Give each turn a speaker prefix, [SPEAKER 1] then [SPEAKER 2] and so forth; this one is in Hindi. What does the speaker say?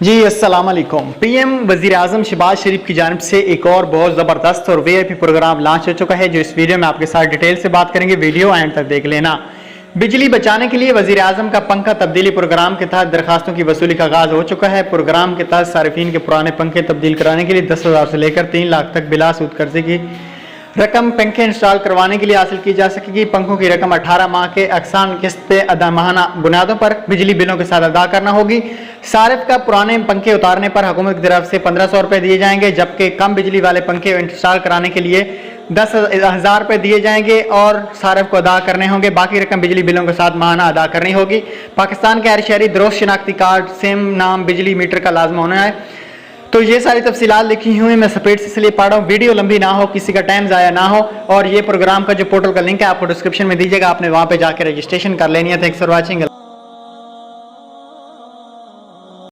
[SPEAKER 1] जी अस्सलाम वालेकुम। पीएम वजीर आजम शहबाज शरीफ की जानिब से एक और बहुत ज़बरदस्त और वीआईपी प्रोग्राम लॉन्च हो चुका है, जो इस वीडियो में आपके साथ डिटेल से बात करेंगे। वीडियो एंड तक देख लेना। बिजली बचाने के लिए वजीर आजम का पंखा तब्दीली प्रोग्राम के तहत दरखास्तों की वसूली का आगाज हो चुका है। प्रोग्राम के तहत सार्फिन के पुराने पंखे तब्दील कराने के लिए 10,000 से लेकर 3 लाख तक बिला सूद कर्जे की रकम पंखे इंस्टॉल करवाने के लिए हासिल की जा सकेगी। पंखों की रकम 18 माह के अक्सान किस्त पे अदा माहाना बुनियादों पर बिजली बिलों के साथ अदा करना होगी। सारिफ का पुराने पंखे उतारने पर हुकूमत की तरफ से 1500 रुपए दिए जाएंगे, जबकि कम बिजली वाले पंखे इंस्टॉल कराने के लिए 10,000 रुपए दिए जाएंगे और सारिफ को अदा करने होंगे। बाकी रकम बिजली बिलों के साथ माहाना अदा करनी होगी। पाकिस्तान के हर शहरी दुरुस्त शिनाख्ती कार्ड, सेम नाम, बिजली मीटर का लाजम होना है। तो ये सारी तफसीलात लिखी हुई मैं स्पीड से इसलिए पढ़ रहा हूँ, वीडियो लंबी ना हो, किसी का टाइम ज़ाया ना हो। और ये प्रोग्राम का जो पोर्टल का लिंक है आपको डिस्क्रिप्शन में दीजिएगा, आपने वहाँ पे जाकर रजिस्ट्रेशन कर लेनी है। Thanks for watching.